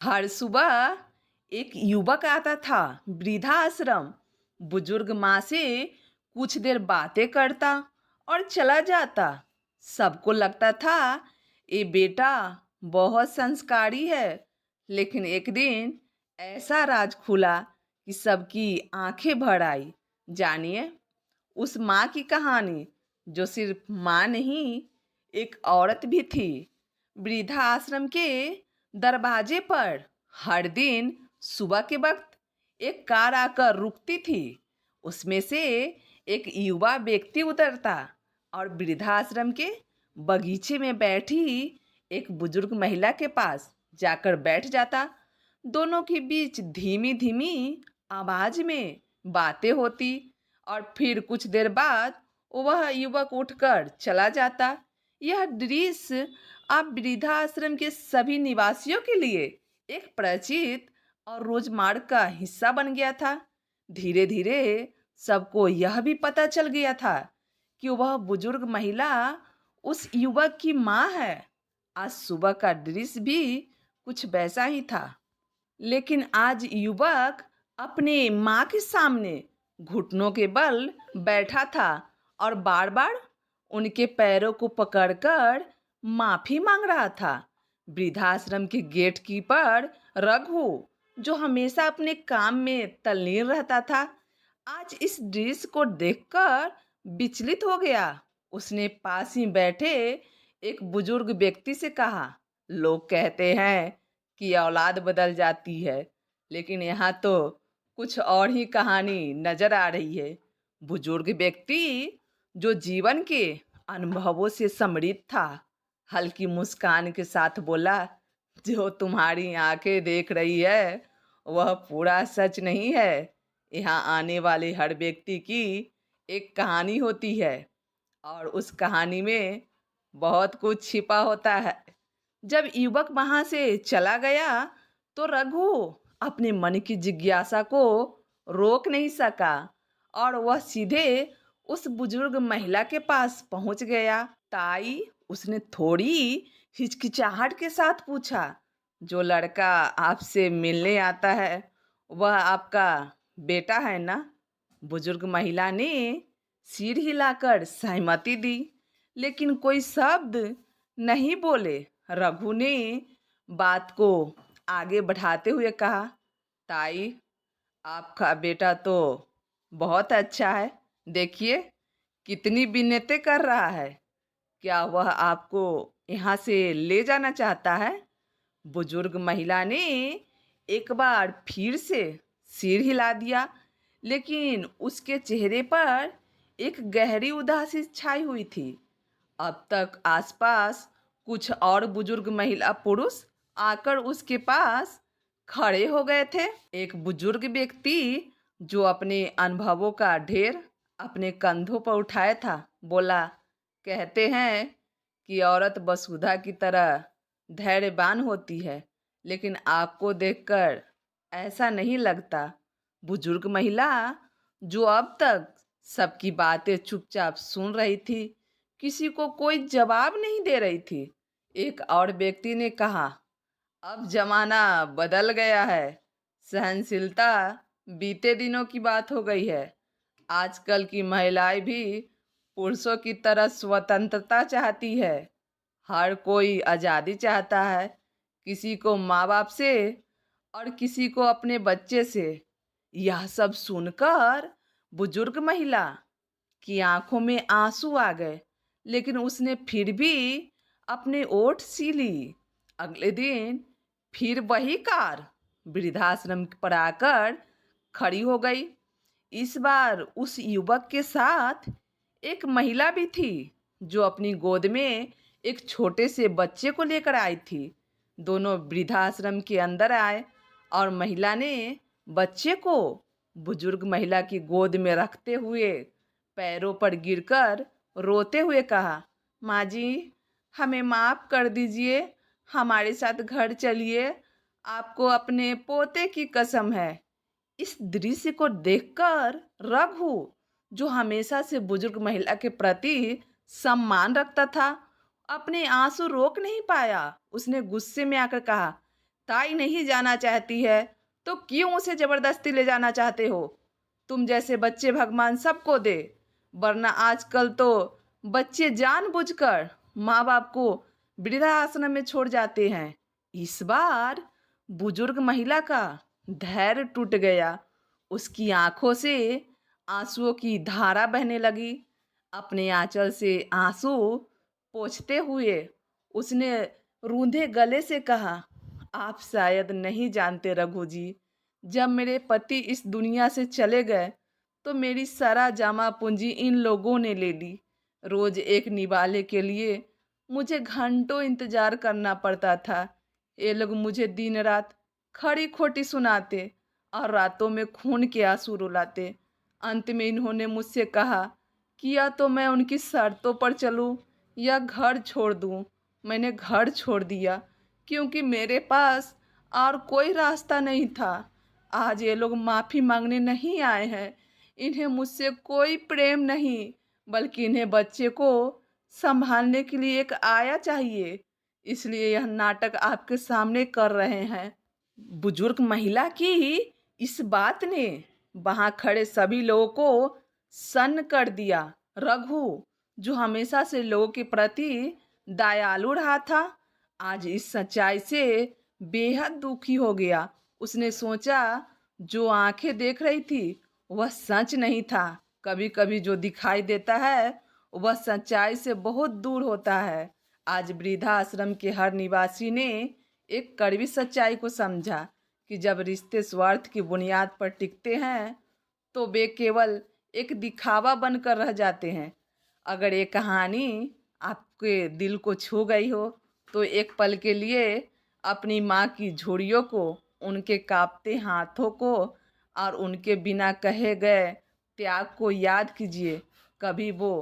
हर सुबह एक युवक आता था वृद्धाश्रम। बुजुर्ग माँ से कुछ देर बातें करता और चला जाता। सबको लगता था ये बेटा बहुत संस्कारी है। लेकिन एक दिन ऐसा राज खुला कि सबकी आंखें भर आई। जानिए उस माँ की कहानी, जो सिर्फ माँ नहीं, एक औरत भी थी। वृद्धाश्रम के दरवाजे पर हर दिन सुबह के वक्त एक कार आकर रुकती थी। उसमें से एक युवा व्यक्ति उतरता और वृद्धाश्रम के बगीचे में बैठी एक बुजुर्ग महिला के पास जाकर बैठ जाता। दोनों के बीच धीमी धीमी आवाज में बातें होती और फिर कुछ देर बाद वह युवक उठकर चला जाता। यह दृश्य अब वृद्धाश्रम के सभी निवासियों के लिए एक परिचित और रोजमर्रा का हिस्सा बन गया था। धीरे धीरे सबको यह भी पता चल गया था कि वह बुजुर्ग महिला उस युवक की माँ है। आज सुबह का दृश्य भी कुछ वैसा ही था, लेकिन आज युवक अपने माँ के सामने घुटनों के बल बैठा था और बार बार उनके पैरों को पकड़कर माफी मांग रहा था। वृद्धाश्रम के गेट कीपर रघु, जो हमेशा अपने काम में तल्लीन रहता था, आज इस दृश्य को देखकर विचलित हो गया। उसने पास ही बैठे एक बुजुर्ग व्यक्ति से कहा, लोग कहते हैं कि औलाद बदल जाती है, लेकिन यहाँ तो कुछ और ही कहानी नजर आ रही है। बुजुर्ग व्यक्ति, जो जीवन के अनुभवों से समृद्ध था, हल्की मुस्कान के साथ बोला, जो तुम्हारी आंखें देख रही है वह पूरा सच नहीं है। यहाँ आने वाले हर व्यक्ति की एक कहानी होती है और उस कहानी में बहुत कुछ छिपा होता है। जब युवक वहां से चला गया तो रघु अपने मन की जिज्ञासा को रोक नहीं सका और वह सीधे उस बुजुर्ग महिला के पास पहुंच गया। ताई, उसने थोड़ी हिचकिचाहट के साथ पूछा, जो लड़का आपसे मिलने आता है वह आपका बेटा है ना? बुजुर्ग महिला ने सिर हिलाकर सहमति दी, लेकिन कोई शब्द नहीं बोले। रघु ने बात को आगे बढ़ाते हुए कहा, ताई, आपका बेटा तो बहुत अच्छा है। देखिए कितनी मिन्नतें कर रहा है। क्या वह आपको यहाँ से ले जाना चाहता है? बुजुर्ग महिला ने एक बार फिर से सिर हिला दिया, लेकिन उसके चेहरे पर एक गहरी उदासी छाई हुई थी। अब तक आसपास कुछ और बुजुर्ग महिला पुरुष आकर उसके पास खड़े हो गए थे। एक बुजुर्ग व्यक्ति, जो अपने अनुभवों का ढेर अपने कंधों पर उठाया था, बोला, कहते हैं कि औरत वसुधा की तरह धैर्यवान होती है, लेकिन आपको देखकर ऐसा नहीं लगता। बुजुर्ग महिला, जो अब तक सबकी बातें चुपचाप सुन रही थी, किसी को कोई जवाब नहीं दे रही थी। एक और व्यक्ति ने कहा, अब जमाना बदल गया है। सहनशीलता बीते दिनों की बात हो गई है। आजकल की महिलाएं भी पुरुषों की तरह स्वतंत्रता चाहती है। हर कोई आज़ादी चाहता है, किसी को माँ बाप से और किसी को अपने बच्चे से। यह सब सुनकर बुजुर्ग महिला की आंखों में आंसू आ गए, लेकिन उसने फिर भी अपने ओठ सीली। अगले दिन फिर वही कार वृद्धाश्रम पर आकर खड़ी हो गई। इस बार उस युवक के साथ एक महिला भी थी, जो अपनी गोद में एक छोटे से बच्चे को लेकर आई थी। दोनों वृद्धाश्रम के अंदर आए और महिला ने बच्चे को बुजुर्ग महिला की गोद में रखते हुए पैरों पर गिरकर रोते हुए कहा, माँ जी, हमें माफ़ कर दीजिए, हमारे साथ घर चलिए, आपको अपने पोते की कसम है। इस दृश्य को देखकर रघु, जो हमेशा से बुजुर्ग महिला के प्रति सम्मान रखता था, अपने आंसू रोक नहीं पाया। उसने गुस्से में आकर कहा, ताई नहीं जाना चाहती है तो क्यों उसे जबरदस्ती ले जाना चाहते हो? तुम जैसे बच्चे भगवान सबको दे, वरना आजकल तो बच्चे जानबूझकर माँ बाप को वृद्धाश्रम में छोड़ जाते हैं। इस बार बुजुर्ग महिला का धैर्य टूट गया। उसकी आंखों से आंसुओं की धारा बहने लगी। अपने आंचल से आंसू पोंछते हुए उसने रूंधे गले से कहा, आप शायद नहीं जानते रघु जी, जब मेरे पति इस दुनिया से चले गए तो मेरी सारा जमा पूंजी इन लोगों ने ले ली। रोज एक निवाले के लिए मुझे घंटों इंतजार करना पड़ता था। ये लोग मुझे दिन रात खड़ी खोटी सुनाते और रातों में खून के आंसू रुलाते। अंत में इन्होंने मुझसे कहा कि या तो मैं उनकी शर्तों पर चलूं या घर छोड़ दूं। मैंने घर छोड़ दिया क्योंकि मेरे पास और कोई रास्ता नहीं था। आज ये लोग माफ़ी मांगने नहीं आए हैं। इन्हें मुझसे कोई प्रेम नहीं, बल्कि इन्हें बच्चे को संभालने के लिए एक आया चाहिए। इसलिए यह नाटक आपके सामने कर रहे हैं। बुजुर्ग महिला की इस बात ने वहां खड़े सभी लोगों को सन्न कर दिया। रघु, जो हमेशा से लोगों के प्रति दयालु रहा था, आज इस सच्चाई से बेहद दुखी हो गया। उसने सोचा जो आंखें देख रही थी वह सच नहीं था। कभी कभी जो दिखाई देता है वह सच्चाई से बहुत दूर होता है। आज वृद्धाश्रम के हर निवासी ने एक कड़वी सच्चाई को समझा कि जब रिश्ते स्वार्थ की बुनियाद पर टिकते हैं तो वे केवल एक दिखावा बनकर रह जाते हैं। अगर ये कहानी आपके दिल को छू गई हो तो एक पल के लिए अपनी माँ की झुर्रियों को, उनके कांपते हाथों को और उनके बिना कहे गए त्याग को याद कीजिए। कभी वो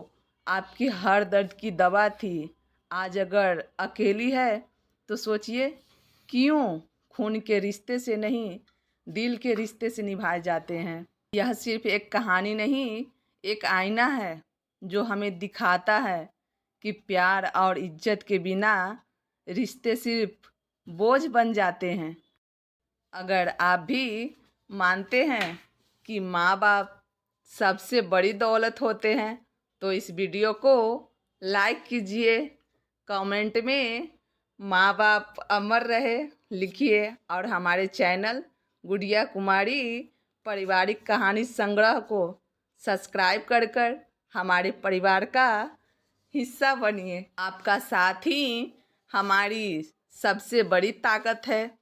आपकी हर दर्द की दवा थी। आज अगर अकेली है तो सोचिए क्यों खून के रिश्ते से नहीं, दिल के रिश्ते से निभाए जाते हैं। यह सिर्फ एक कहानी नहीं, एक आईना है जो हमें दिखाता है कि प्यार और इज्जत के बिना रिश्ते सिर्फ बोझ बन जाते हैं। अगर आप भी मानते हैं कि माँ बाप सबसे बड़ी दौलत होते हैं तो इस वीडियो को लाइक कीजिए, कमेंट में माँ बाप अमर रहे लिखिए और हमारे चैनल गुड़िया कुमारी पारिवारिक कहानी संग्रह को सब्सक्राइब कर हमारे परिवार का हिस्सा बनिए। आपका साथ ही हमारी सबसे बड़ी ताकत है।